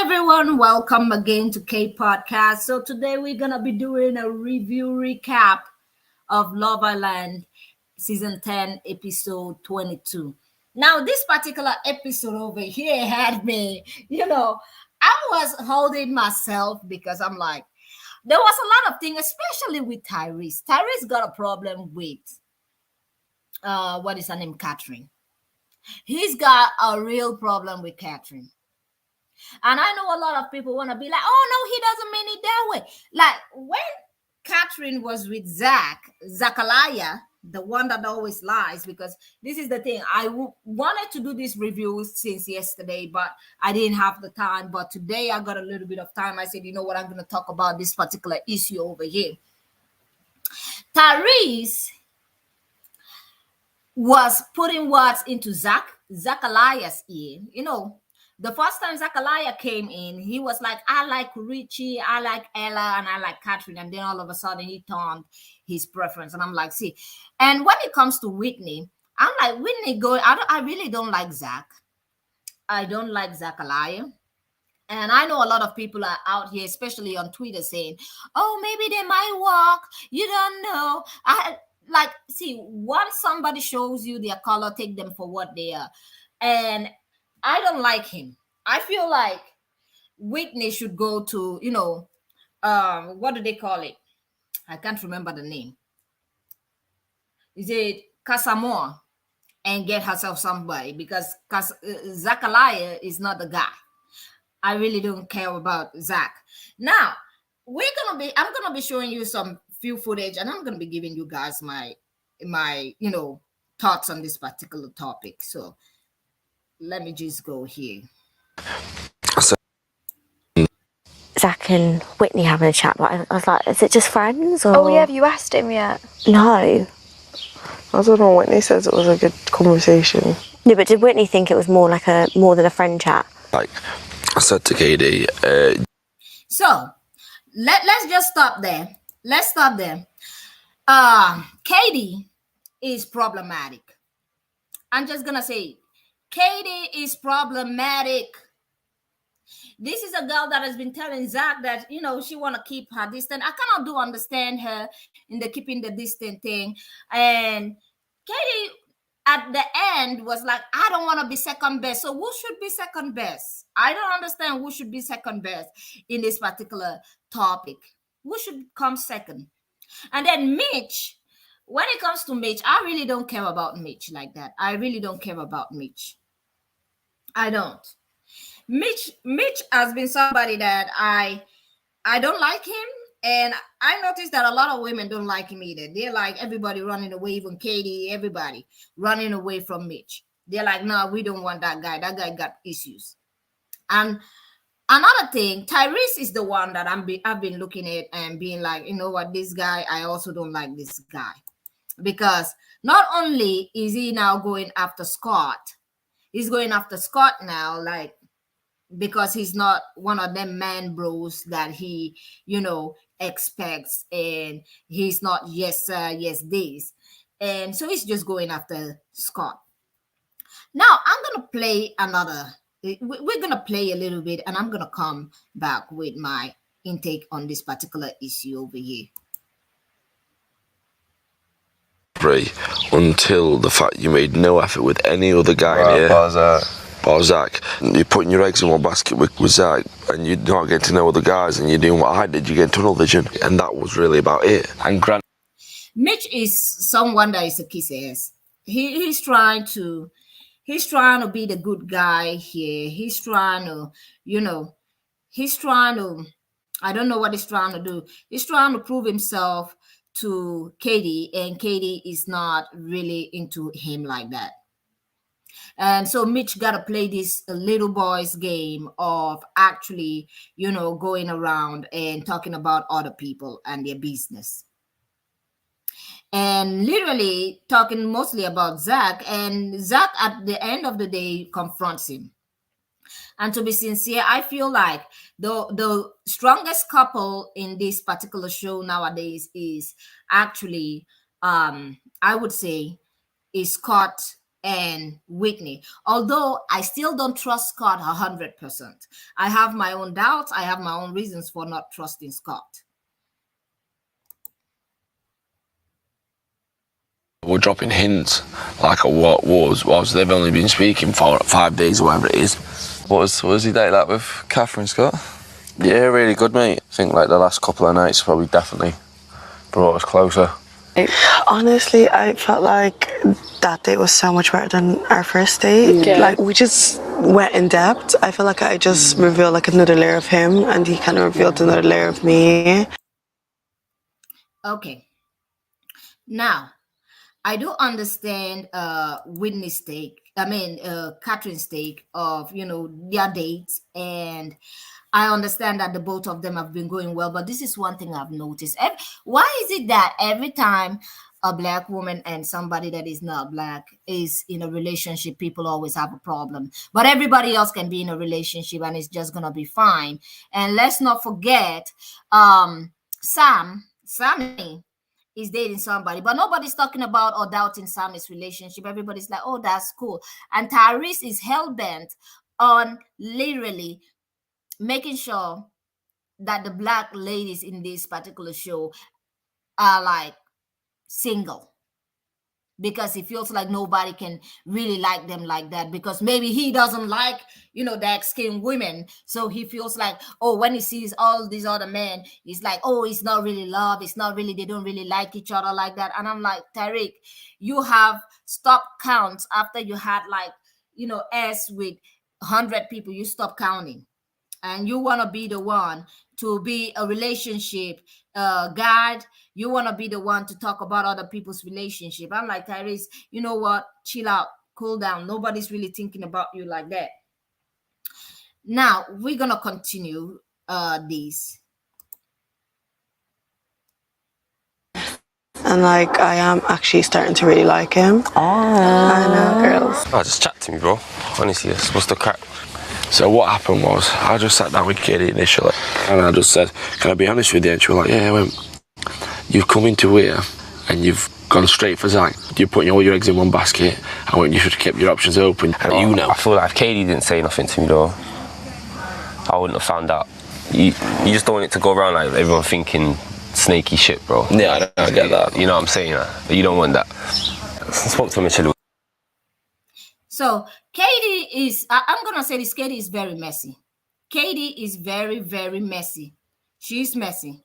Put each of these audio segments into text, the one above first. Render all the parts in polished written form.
everyone, welcome again to K Podcast. So today we're gonna be doing a review recap of Love Island season 10, episode 22. Now, this particular episode over here had me, I was holding myself because I'm like, there was a lot of things, especially with Tyrese. Tyrese got a problem with what is her name, Catherine. He's got a real problem with Catherine. And I know a lot of people want to be like, oh, no, he doesn't mean it that way. Like when Catherine was with Zachariah, the one that always lies, because this is the thing. Wanted to do this review since yesterday, but I didn't have the time. But today I got a little bit of time. I said, you know what, I'm going to talk about this particular issue over here. Tyrese was putting words into Zachariah's ear. The first time Zachariah came in, he was like, I like Richie, I like Ella, and I like Catherine. And then all of a sudden he turned his preference. And I'm like, see. And when it comes to Whitney, I'm like, Whitney, I really don't like Zach. I don't like Zachariah. And I know a lot of people are out here, especially on Twitter, saying, oh, maybe they might walk. You don't know. Once somebody shows you their color, take them for what they are. And I don't like him. I feel like Whitney should go to, what do they call it? I can't remember the name. Is it Casamore? And get herself somebody, because Zachariah is not the guy. I really don't care about Zach. Now, I'm gonna be showing you some few footage, and I'm gonna be giving you guys my thoughts on this particular topic. So let me just go here. Zach and Whitney having a chat, but I was like, is it just friends? Or... Oh yeah, have you asked him yet? No. I don't know, Whitney says it was a good conversation. No, but did Whitney think it was more than a friend chat? Like I said to Katie. So let's just stop there. Let's stop there. Katie is problematic. I'm just gonna say Katie is problematic. This is a girl that has been telling Zach that, she want to keep her distance. I cannot understand her in the keeping the distant thing. And Katie, at the end, was like, I don't want to be second best. So who should be second best? I don't understand who should be second best in this particular topic. Who should come second? And then Mitch, when it comes to Mitch, I really don't care about Mitch like that. I really don't care about Mitch. I don't. Mitch has been somebody that I don't like him, and I noticed that a lot of women don't like him either. They're like, everybody running away, even Katie, everybody running away from Mitch. They're like, no, we don't want that guy. That guy got issues. And another thing, Tyrese is the one that I've been looking at and being like, you know what, this guy, I also don't like this guy. Because not only is he now going after Scott, he's going after Scott now, like, because he's not one of them man bros that he, expects, and he's not yes sir, yes this. And so he's just going after Scott. Now I'm gonna play we're gonna play a little bit, and I'm gonna come back with my intake on this particular issue over here. Until the fact you made no effort with any other guy here. Or Zach, you're putting your eggs in one basket with Zach, and you're not getting to know other guys, and you're doing what I did, you get tunnel vision, and that was really about it. And Mitch is someone that is a kiss ass. He's trying to be the good guy here. He's trying to, I don't know what he's trying to do. He's trying to prove himself to Katie, and Katie is not really into him like that. And so Mitch got to play this little boy's game of actually, going around and talking about other people and their business. And literally talking mostly about Zach. And Zach, at the end of the day, confronts him. And to be sincere, I feel like the strongest couple in this particular show nowadays is actually, I would say, is Scott and Whitney. Although I still don't trust Scott 100%. I have my own doubts. I have my own reasons for not trusting Scott. We're dropping hints like what was they've only been speaking for 5 days or whatever it is. What was your date like with Catherine, Scott? Yeah, really good, mate. I think like the last couple of nights probably definitely brought us closer. Honestly, I felt like that date was so much better than our first date. Yeah. Like, we just went in depth. I feel like I just revealed like another layer of him, and he kind of revealed another layer of me. Okay. Now, I do understand Whitney's take. I mean, Catherine's take of, their dates. And I understand that the both of them have been going well. But this is one thing I've noticed. Why is it that every time a Black woman and somebody that is not Black is in a relationship, people always have a problem? But everybody else can be in a relationship and it's just going to be fine. And let's not forget, Sammy is dating somebody, but nobody's talking about or doubting Sammy's relationship. Everybody's like, oh, that's cool. And Tyrese is hell-bent on literally making sure that the Black ladies in this particular show are like single, because he feels like nobody can really like them like that, because maybe he doesn't like, dark-skinned women. So he feels like, oh, when he sees all these other men, he's like, oh, it's not really love. It's not really, they don't really like each other like that. And I'm like, Tariq, you have stopped counts after you had as with 100 people, you stop counting. And you want to be the one to be a relationship guide. You want to be the one to talk about other people's relationship. I'm like, Tyrese, you know what? Chill out, cool down. Nobody's really thinking about you like that. Now, we're going to continue this. And like, I am actually starting to really like him. Oh. I know, girls. Oh, just chat to me, bro. Honestly, what's the crack? So what happened was, I just sat down with Katie initially, and I just said, can I be honest with you? And she was like, yeah. I went, you've come into here and you've gone straight for Zach. You're putting all your eggs in one basket. I went, you should have kept your options open. And I feel like if Katie didn't say nothing to me though, I wouldn't have found out. You just don't want it to go around like everyone thinking snaky shit, bro. Yeah, I get that. You know what I'm saying? But you don't want that. I spoke to Michelle. So Katie is, I'm going to say this, Katie is very messy. Katie is very, very messy. She's messy.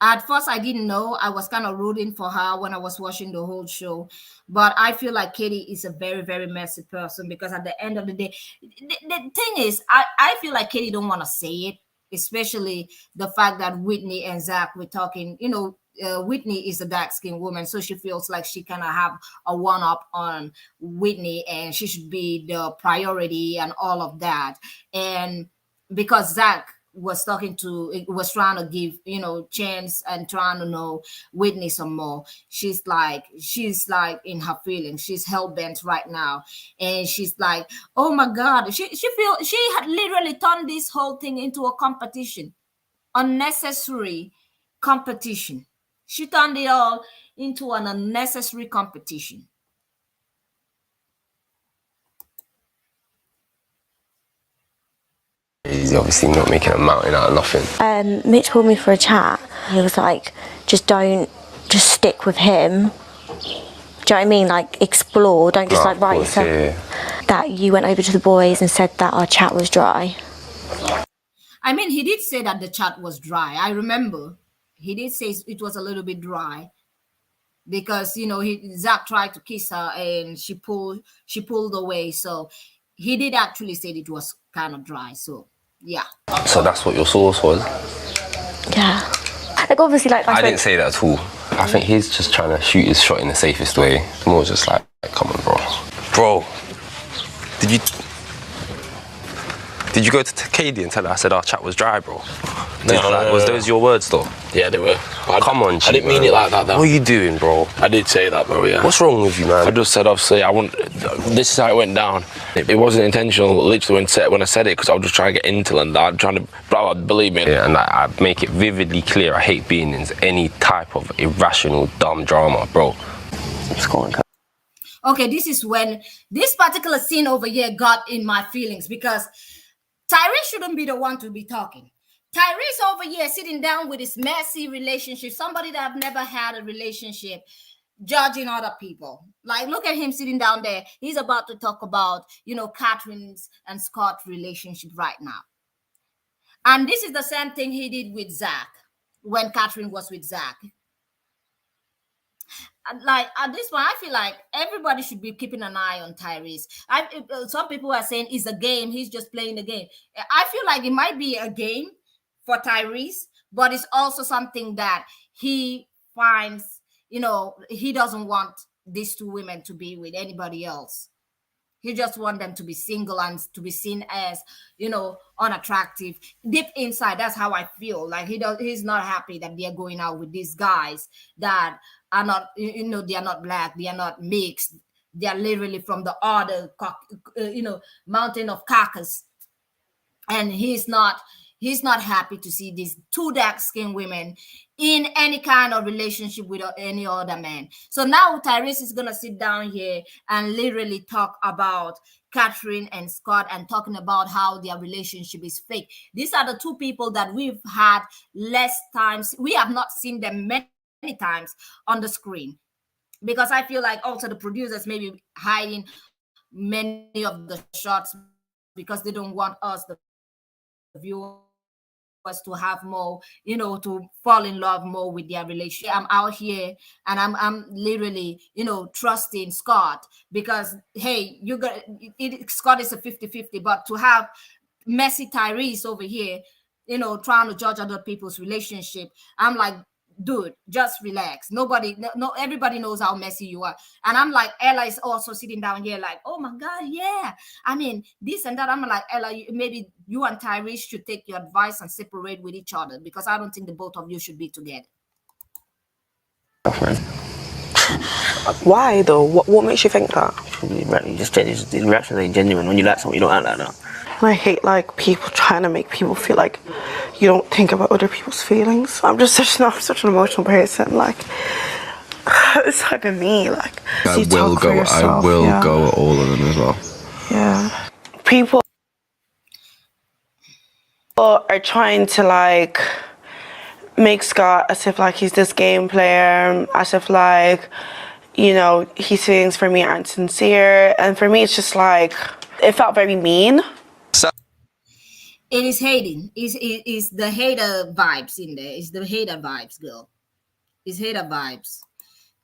At first, I didn't know. I was kind of rooting for her when I was watching the whole show. But I feel like Katie is a very, very messy person, because at the end of the day, the thing is, I feel like Katie don't want to say it, especially the fact that Whitney and Zach were talking, Whitney is a dark-skinned woman, so she feels like she kind of have a one-up on Whitney and she should be the priority and all of that. And because Zach was trying to give, chance and trying to know Whitney some more, she's like in her feelings. She's hell-bent right now. And she's like, oh my God, she had literally turned this whole thing into a competition, unnecessary competition. She turned it all into an unnecessary competition. He's obviously not making a mountain out of nothing. Mitch called me for a chat. He was like, just stick with him. Do you know what I mean? Like, explore. Don't just write yourself. Yeah. That you went over to the boys and said that our chat was dry. I mean, he did say that the chat was dry. I remember. He did say it was a little bit dry because, Zach tried to kiss her and she pulled away. So he did actually say it was kind of dry. So, yeah. So that's what your source was? Yeah. Like, obviously, I didn't say that at all. I think he's just trying to shoot his shot in the safest way. More just like, come on, bro. Bro, did you go to Katie and tell her I said our chat was dry, bro? No. Was those your words, though? Yeah, they were. Come on, I didn't mean it like that, though. What are you doing, bro? I did say that, bro, yeah. What's wrong with you, man? I just said, obviously, this is how it went down. It wasn't intentional, literally, when I said it, because I was just trying to get into it, and I'm trying to, bro, believe me. Yeah, and I make it vividly clear, I hate being in any type of irrational, dumb drama, bro. What's going on? Okay, this is when this particular scene over here got in my feelings, because Tyrese shouldn't be the one to be talking. Tyrese over here sitting down with his messy relationship, somebody that have never had a relationship, judging other people. Like, look at him sitting down there. He's about to talk about, Catherine's and Scott's relationship right now. And this is the same thing he did with Zach when Catherine was with Zach. Like, at this point, I feel like everybody should be keeping an eye on Tyrese. Some people are saying it's a game, he's just playing the game. I feel like it might be a game for Tyrese, but it's also something that he finds, he doesn't want these two women to be with anybody else. He just wants them to be single and to be seen as, unattractive. Deep inside, that's how I feel. Like, he's not happy that they're going out with these guys that are not, they are not black, they are not mixed. They are literally from the other, mountain of Caucasus. And he's not happy to see these two dark-skinned women in any kind of relationship with any other man. So now Tyrese is gonna sit down here and literally talk about Catherine and Scott, and talking about how their relationship is fake. These are the two people that we've had less times. We have not seen them many times on the screen, because I feel like also the producers may be hiding many of the shots because they don't want us, the viewers, to have more, to fall in love more with their relationship. I'm out here and I'm literally, trusting Scott, because hey, Scott is a 50-50, but to have messy Tyrese over here, trying to judge other people's relationship, I'm like, dude, just relax. Everybody knows how messy you are. And I'm like, Ella is also sitting down here like, oh my God, yeah. I mean, this and that. I'm like, Ella, maybe you and Tyrese should take your advice and separate with each other, because I don't think the both of you should be together. Why though? What makes you think that? You just said these reactions ain't genuine. When you like something, you don't act like that. I hate like people trying to make people feel like you don't think about other people's feelings. I'm just such an emotional person. Like, it's not even me. Like, I will go at all of them as well. Yeah. People are trying to like make Scott as if like he's this game player, as if like, his feelings for me aren't sincere. And for me, it's just like, it felt very mean. It is hating. Is the hater vibes in there. It's the hater vibes, girl. It's hater vibes.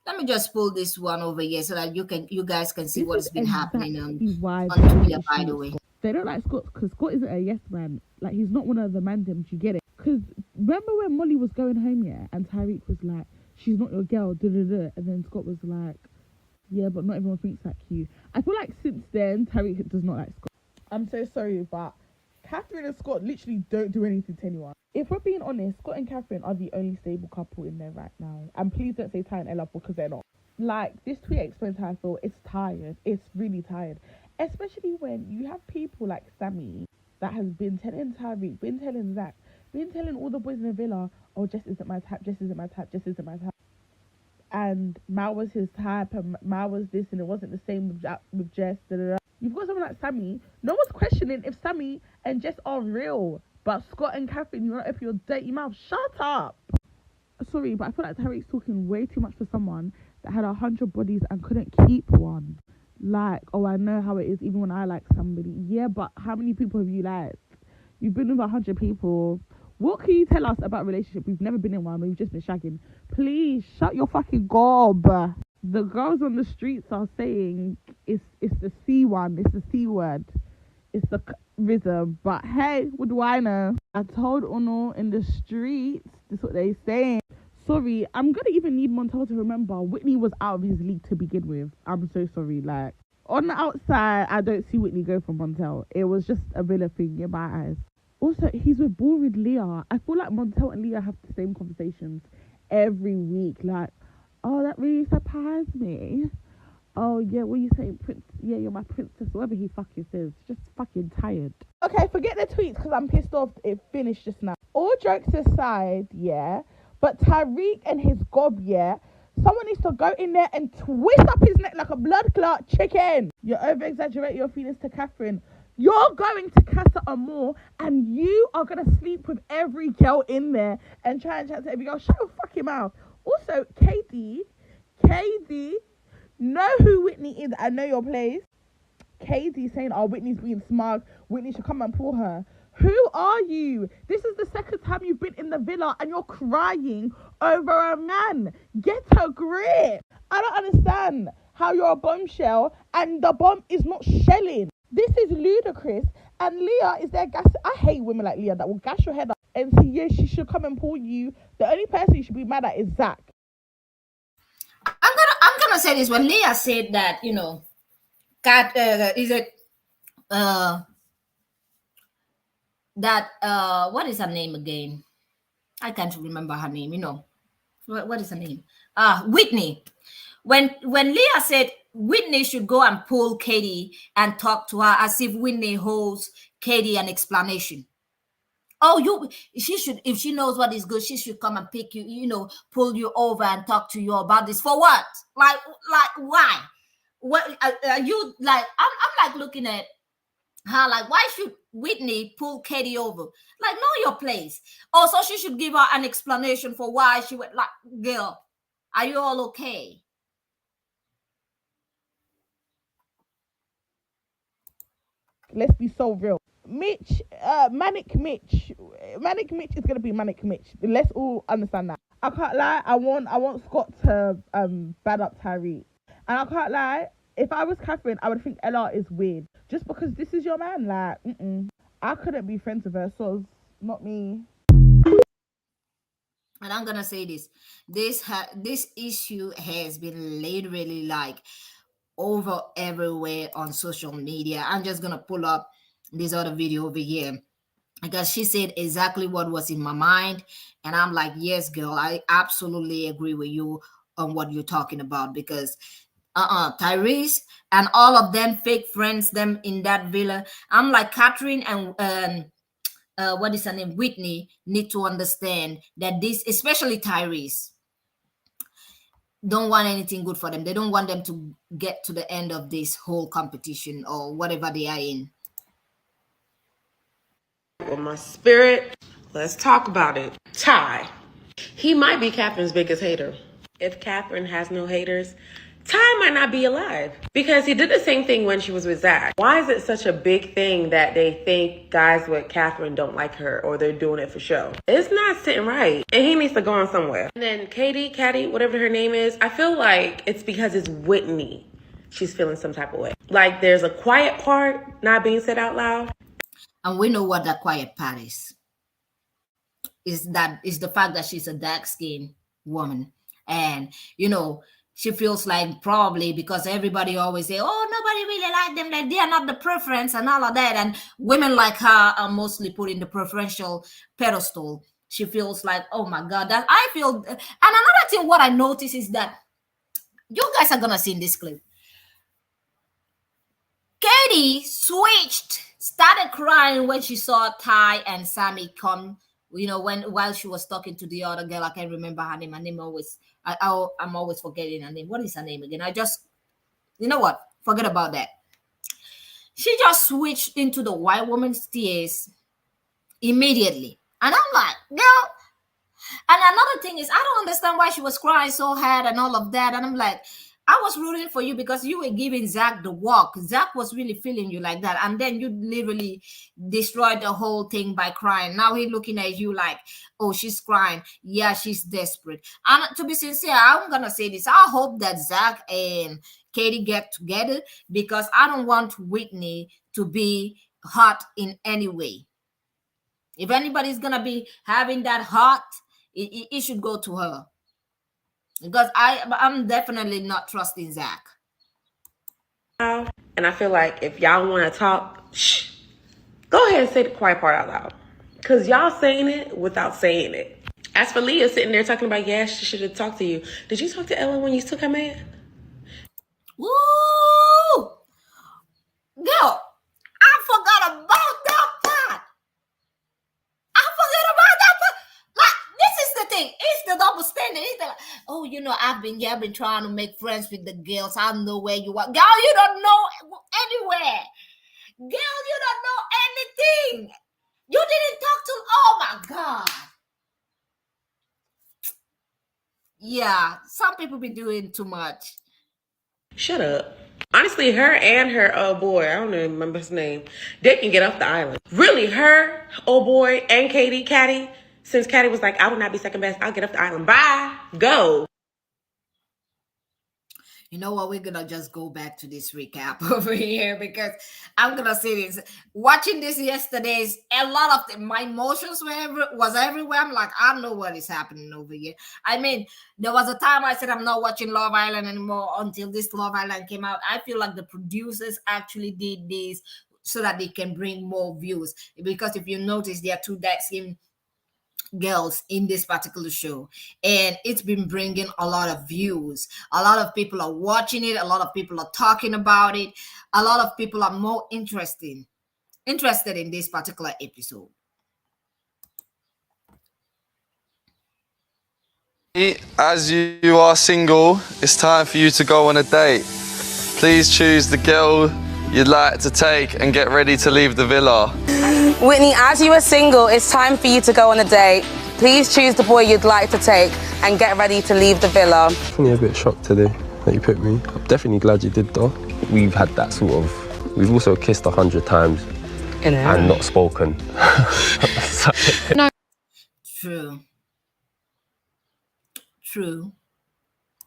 Let me just pull this one over here so that you guys can see what's been happening on Twitter, by the way. They don't like Scott because Scott isn't a yes man. Like, he's not one of the mandems, you get it? Because remember when Molly was going home, yeah, and Tyreek was like, she's not your girl, and then Scott was like, yeah, but not everyone thinks like you. I feel like since then, Tyreek does not like Scott. I'm so sorry, but Catherine and Scott literally don't do anything to anyone. If we're being honest, Scott and Catherine are the only stable couple in there right now. And please don't say Ty and Ella, because they're not. Like, this tweet explains how I feel. It's tired. It's really tired. Especially when you have people like Sammy that has been telling Tyreek, been telling Zach, been telling all the boys in the villa, oh, Jess isn't my type, Jess isn't my type, Jess isn't my type. And Mal was his type, and Mal was this, and it wasn't the same with Jess. You've got someone like Sammy. No one's questioning if Sammy and Jess are real. But Scott and Catherine, you want to open your dirty mouth? Shut up. Sorry, but I feel like Tyreek's talking way too much for someone that had 100 bodies and couldn't keep one. Like, oh, I know how it is even when I like somebody. Yeah, but how many people have you liked? You've been with 100 people. What can you tell us about a relationship? We've never been in one. We've just been shagging. Please, shut your fucking gob. The girls on the streets are saying it's the C one. It's the C word. It's the rhythm. But hey, what do I know? I told Uno in the streets. That's what they saying. Sorry, I'm going to even need Montel to remember Whitney was out of his league to begin with. I'm so sorry. Like, on the outside, I don't see Whitney go for Montel. It was just a villa thing in my eyes. Also, he's with boring Leah. I feel like Montel and Leah have the same conversations every week. Like, oh, that really surprised me. Oh, yeah, what are you saying? Yeah, you're my princess. Whatever he fucking says. Just fucking tired. Okay, forget the tweets because I'm pissed off. It finished just now. All jokes aside, yeah. But Tyreek and his gob, yeah, Someone needs to go in there and twist up his neck like a blood clot chicken. You over-exaggerate your feelings to Catherine. You're going to Casa Amor and you are going to sleep with every girl in there and try and chat to every girl. Shut your fucking mouth. Also, KD, know who Whitney is and know your place. KD saying, oh, Whitney's being smug. Whitney should come and pull her. Who are you? This is the second time you've been in the villa and you're crying over a man. Get a grip. I don't understand how you're a bombshell and the bomb is not shelling. This is ludicrous. And Leah is there gas. I hate women like Leah that will gash your head up and say, yes, she should come and pull you. The only person you should be mad at is Zach. I'm gonna say this. When Leah said that, Kat, what is her name again? I can't remember her name. What is her name? Whitney. When Leah said Whitney should go and pull Katie and talk to her as if Whitney holds Katie an explanation. Oh, she should, if she knows what is good, she should come and pick you, pull you over and talk to you about this. For what? Like why? What are you like? I'm like looking at her like, why should Whitney pull Katie over? Like, know your place. Also, she should give her an explanation for why she went. Like, girl, are you all okay? Let's be so real. Mitch, Manic Mitch is gonna be Manic Mitch. Let's all understand that. I can't lie. I want Scott to bad up Tyreek, and I can't lie. If I was Catherine, I would think Ella is weird just because this is your man. Like, I couldn't be friends with her, so it's not me. And I'm gonna say this issue has been literally like over everywhere on social media. I'm just gonna pull up this other video over here because she said exactly what was in my mind, and I'm like, yes, girl, I absolutely agree with you on what you're talking about, because Tyrese and all of them fake friends, them in that villa. I'm like, Catherine and what is her name, Whitney, need to understand that this, especially Tyrese, don't want anything good for them. They don't want them to get to the end of this whole competition or whatever they are in. With my spirit, let's talk about it. Ty, he might be Catherine's biggest hater. If Catherine has no haters, Ty might not be alive, because he did the same thing when she was with Zach. Why is it such a big thing that they think guys with Catherine don't like her or they're doing it for show? It's not sitting right, and he needs to go on somewhere. And then Katie, whatever her name is, I feel like it's because it's Whitney. She's feeling some type of way. Like there's a quiet part not being said out loud. And we know what that quiet part is. Is the fact that she's a dark-skinned woman. And, she feels like probably because everybody always say, oh, nobody really like them, like they are not the preference and all of that. And women like her are mostly put in the preferential pedestal. She feels like, oh my God, that I feel. And another thing, what I notice is that you guys are going to see in this clip. Katie started crying when she saw Ty and Sammy come, while she was talking to the other girl. I can't remember her name. Her name I'm always forgetting her name. What is her name again? I just, forget about that. She just switched into the white woman's tears immediately. And I'm like, girl. And another thing is, I don't understand why she was crying so hard and all of that. And I'm like, I was rooting for you because you were giving Zach the walk. Zach was really feeling you like that. And then you literally destroyed the whole thing by crying. Now he's looking at you like, oh, she's crying. Yeah, she's desperate. And to be sincere, I'm going to say this. I hope that Zach and Katie get together, because I don't want Whitney to be hurt in any way. If anybody's going to be having that heart, it should go to her. Because I'm definitely not trusting Zach. And I feel like if y'all want to talk, go ahead and say the quiet part out loud. Because y'all saying it without saying it. As for Leah sitting there talking about, yeah, she should have talked to you. Did you talk to Ella when you took her man? Woo! Girl, I forgot about that part. Like, this is the thing. It's the double was standing. He's like, oh, I've been trying to make friends with the girls. I don't know where you are. Girl, you don't know anywhere. Girl, you don't know anything. You didn't talk to, oh my God. Yeah, some people be doing too much. Shut up. Honestly, her and her old boy, I don't even remember his name, they can get off the island. Really, her, old boy, and Caddy, since Caddy was like, I would not be second best, I'll get off the island. Bye. Go. You know what? We're gonna just go back to this recap over here because I'm gonna say this. Watching this yesterday, a lot of my emotions was everywhere. I'm like, I don't know what is happening over here. I mean, there was a time I said I'm not watching Love Island anymore until this Love Island came out. I feel like the producers actually did this so that they can bring more views. Because if you notice, there are two dark skin girls in this particular show, and it's been bringing a lot of views. A lot of people are watching it, a lot of people are talking about it, a lot of people are more interested in this particular episode. As you are single, it's time for you to go on a date. Please choose the girl you'd like to take and get ready to leave the villa. Whitney, as you are single, it's time for you to go on a date. Please choose the boy you'd like to take and get ready to leave the villa. Definitely a bit shocked today that you picked me. I'm definitely glad you did though. We've had that sort of, we've also kissed 100 times and not spoken. No. True.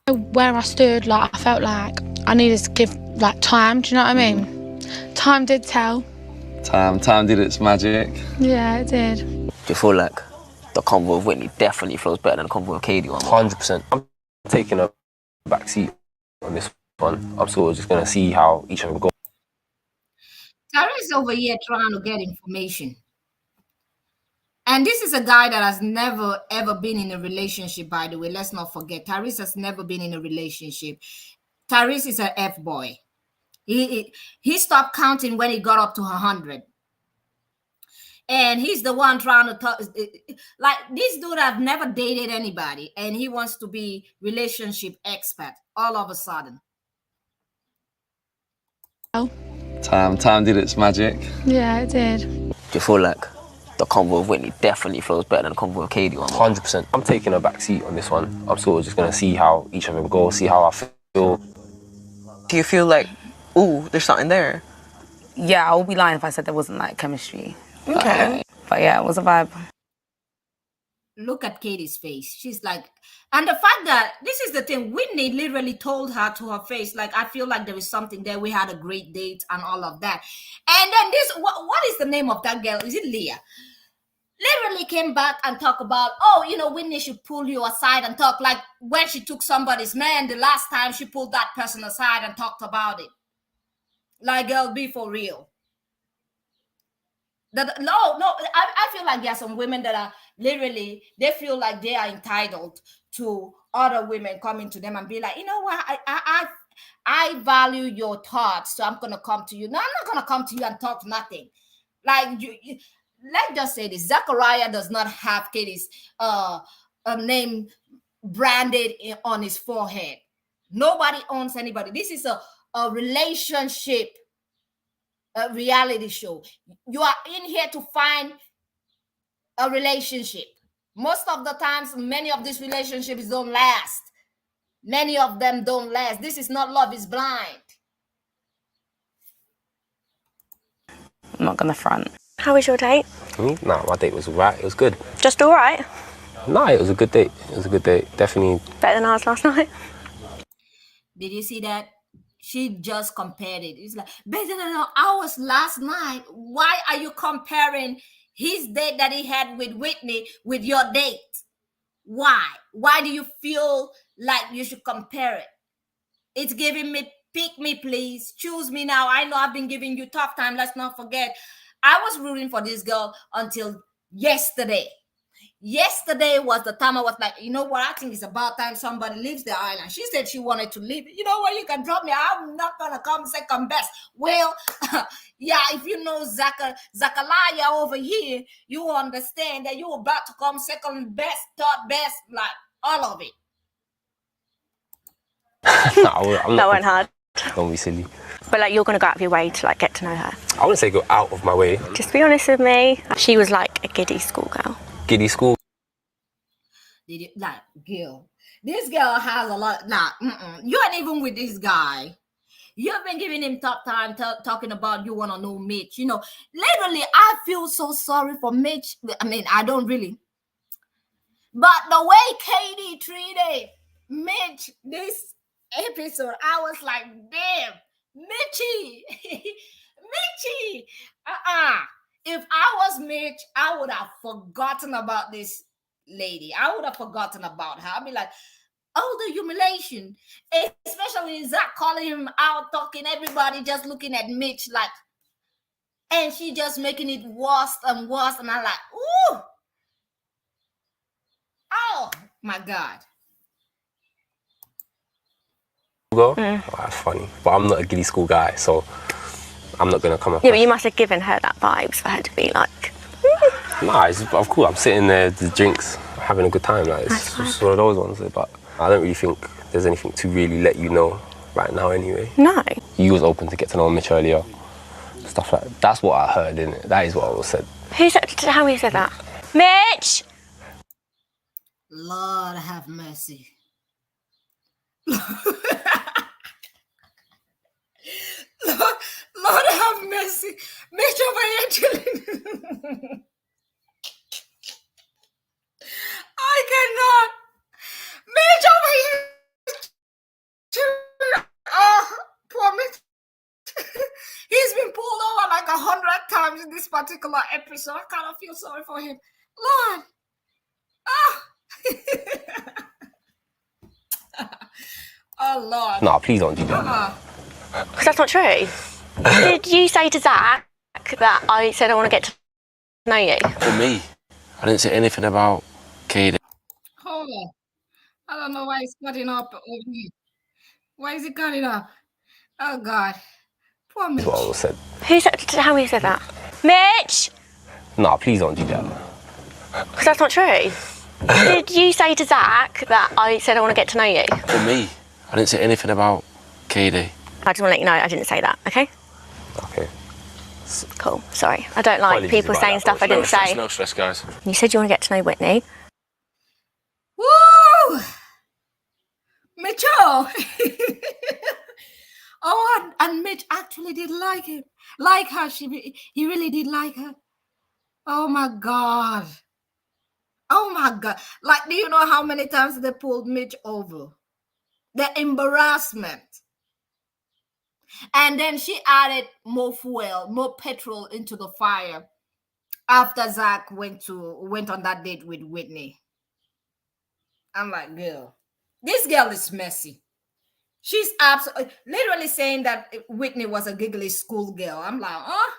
Where I stood, like, I felt like I needed to give, like, time, do you know what I mean? Time did tell. Time did its magic. Yeah, it did. Do you feel like the convo with Whitney definitely flows better than the convo with Katie? 100%. I'm taking a back seat on this one. I'm sort of just going to see how each of them go. Tara's over here trying to get information. And this is a guy that has never, ever been in a relationship, by the way. Let's not forget. Tyrese has never been in a relationship. Tyrese is an F-boy. He stopped counting when he got up to 100. And he's the one trying to talk. Like, this dude have never dated anybody. And he wants to be relationship expert all of a sudden. Time did its magic. Yeah, it did. Do you feel like the convo with Whitney definitely flows better than the convo with Katie? 100%. I'm taking a back seat on this one. I'm sort of just going to see how each of them go, see how I feel. Do you feel like, ooh, there's something there? Yeah, I would be lying if I said there wasn't, like, chemistry. Okay. But yeah, it was a vibe. Look at Katie's face. She's like, and the fact that this is the thing, Whitney literally told her to her face, like, I feel like there is something there. We had a great date and all of that. And then this, what is the name of that girl? Is it Leah? Literally came back and talk about, oh, Whitney should pull you aside and talk, like when she took somebody's man the last time, she pulled that person aside and talked about it. Like, girl, be for real. No, I feel like there are some women that are literally, they feel like they are entitled to other women coming to them and be like, you know what, I value your thoughts, so I'm gonna come to you. No, I'm not gonna come to you and talk nothing. Like, let's just say this: Zachariah does not have Katie's name branded on his forehead. Nobody owns anybody. This is a relationship. A reality show. You are in here to find a relationship. Most of the times, many of these relationships don't last. Many of them don't last. This is not Love is Blind. I'm not gonna front. How was your date? Nah, my date was alright. It was good. Just all right? Nah, it was a good date. It was a good date. Definitely. Better than ours last night? Did you see that? She just compared it. It's like, better than ours last night. Why are you comparing his date that he had with Whitney with your date? Why? Why do you feel like you should compare it? It's giving me, pick me, please. Choose me now. I know I've been giving you tough time. Let's not forget. I was rooting for this girl until yesterday. Yesterday was the time I was like, you know what? I think it's about time somebody leaves the island. She said she wanted to leave. You know what? You can drop me. I'm not going to come second best. Well, yeah, if you know Zachariah over here, you understand that you're about to come second best, third best. Like, All of it. I'm That not. went hard. Don't be silly. But like, you're gonna go out of your way to like get to know her. I wouldn't say go out of my way. Just be honest with me. She was like a giddy schoolgirl. Giddy school. Did you like girl? This girl has a lot. Nah, you ain't even with this guy. You've been giving him tough time talking about you want to know Mitch. You know, literally, I feel so sorry for Mitch. I mean, I don't really. But the way Katie treated Mitch this episode, I was like, damn, Mitchie. Mitchie. If I was Mitch, I would have forgotten about this lady. I would have forgotten about her. I'd be like, oh, the humiliation. Especially Zach calling him out, talking, everybody just looking at Mitch like, and she just making it worse and worse. And I'm like, ooh. Oh, my God. Go? Oh, that's funny. But I'm not a giddy school guy, so I'm not going to come up. Yeah, but you must have given her that vibes for her to be like... Nah, it's of course. I'm sitting there, the drinks, having a good time. Like, it's just one of those ones. But I don't really think there's anything to really let you know right now anyway. No. You was open to get to know Mitch earlier. Stuff like that. That's what I heard, innit? That is what I was said. How many said that? Mitch! Lord have mercy. Lord have mercy. Mitch over here chilling. I cannot. Mitch over here chilling. Oh, poor Mitch. He's been pulled over like 100 times in this particular episode. I kind of feel sorry for him. Lord. Oh. Oh, Lord. Nah, please don't do that. Because that's not true. Did you say to Zach that I said I want to get to know you? For me, I didn't say anything about Katie. Hold on. I don't know why it's cutting up over here. Why is it cutting up? Oh, God. Poor Mitch. That's what I was said. How many said that? Mitch! Nah, please don't do that. Because that's not true. Did you say to Zach that I said I want to get to know you? For me, I didn't say anything about Katie. I just want to let you know I didn't say that, okay? Okay. Cool, sorry. I don't like people saying stuff I didn't say. No stress, guys. You said you want to get to know Whitney. Woo! Mitchell! Oh, and Mitch actually did like him. Like her. He really did like her. Oh, my God. Oh, my God. Like, do you know how many times they pulled Mitch over? The embarrassment. And then she added more fuel, more petrol into the fire after Zach went on that date with Whitney. I'm like, girl, this girl is messy. She's absolutely literally saying that Whitney was a giggly schoolgirl. I'm like, oh,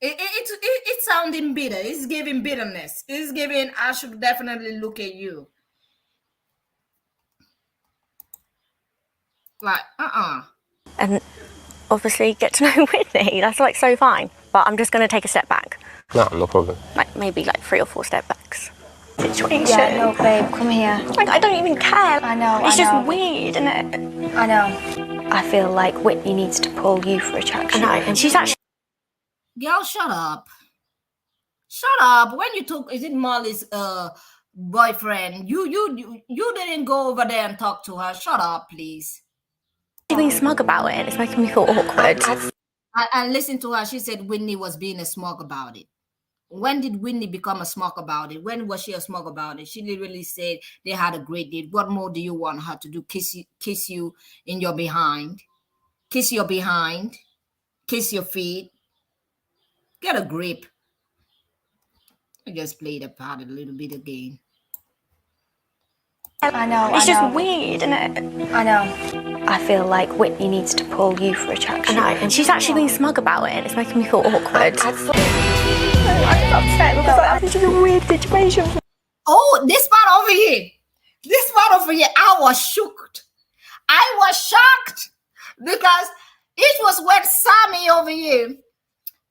it's sounding bitter. It's giving bitterness. It's giving, I should definitely look at you. Like, And obviously get to know Whitney. That's like so fine. But I'm just going to take a step back. No, no problem. Like maybe like 3 or 4 step backs. Situation. Yeah, no, babe, come here. Like, I don't even care. I know, It's I know. just weird, isn't it? I know. I feel like Whitney needs to pull you for attraction. I know, and she's actually... Girl, shut up. Shut up. When you took, is it Molly's boyfriend? You didn't go over there and talk to her. Shut up, please. She's being smug about it. It's making me feel awkward. And listen to her. She said Whitney was being a smug about it. When did Whitney become a smug about it? When was she a smug about it? She literally said they had a great date. What more do you want her to do? Kiss you in your behind? Kiss your behind? Kiss your feet? Get a grip. I just played a part a little bit again. I know. It's I know. just weird, isn't it? I know. I feel like Whitney needs to pull you for attraction. I know, and she's actually being smug about it. It's making me feel awkward. I'm upset because I'm in such a weird situation. Oh, this part over here. This part over here, I was shocked. I was shocked because it was when Sammy over here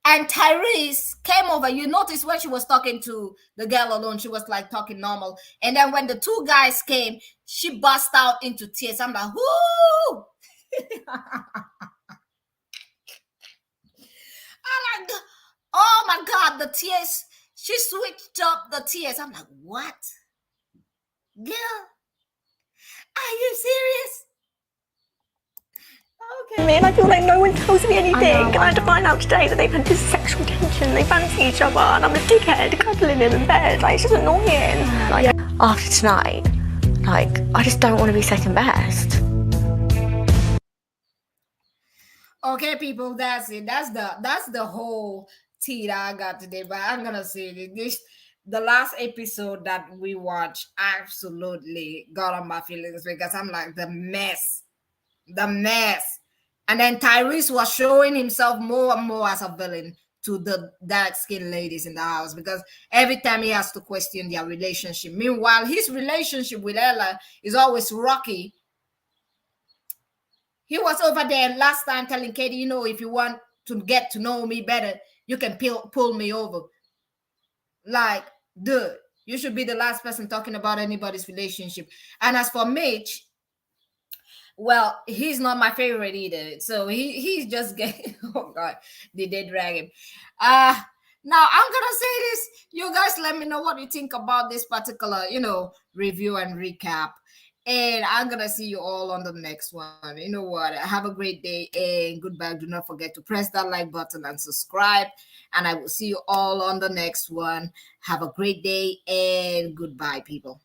And Tyrese came over. You notice when she was talking to the girl alone, she was like talking normal. And then when the two guys came, she burst out into tears. I'm like, whoo! I'm like, oh my God, the tears. She switched up the tears. I'm like, what? Girl, are you serious? Okay. Me, and I feel like no one tells me anything. And I had to find out today that they've had this sexual tension, they fancy each other, and I'm a dickhead cuddling him in bed. Like, it's just annoying. Like, after tonight, like, I just don't want to be second best. Okay, people, that's it. That's the whole tea that I got today. But I'm gonna say this: the last episode that we watched absolutely got on my feelings because I'm like the mess. And then Tyrese was showing himself more and more as a villain to the dark-skinned ladies in the house because every time he has to question their relationship. Meanwhile, his relationship with Ella is always rocky. He was over there last time telling Katie, you know, if you want to get to know me better, you can pull me over. Like, dude, you should be the last person talking about anybody's relationship. And as for Mitch, well, he's not my favorite either. So he's just getting, oh God, did they drag him? Now I'm gonna say this. You guys let me know what you think about this particular, review and recap. And I'm gonna see you all on the next one. You know what? Have a great day and goodbye. Do not forget to press that like button and subscribe. And I will see you all on the next one. Have a great day and goodbye, people.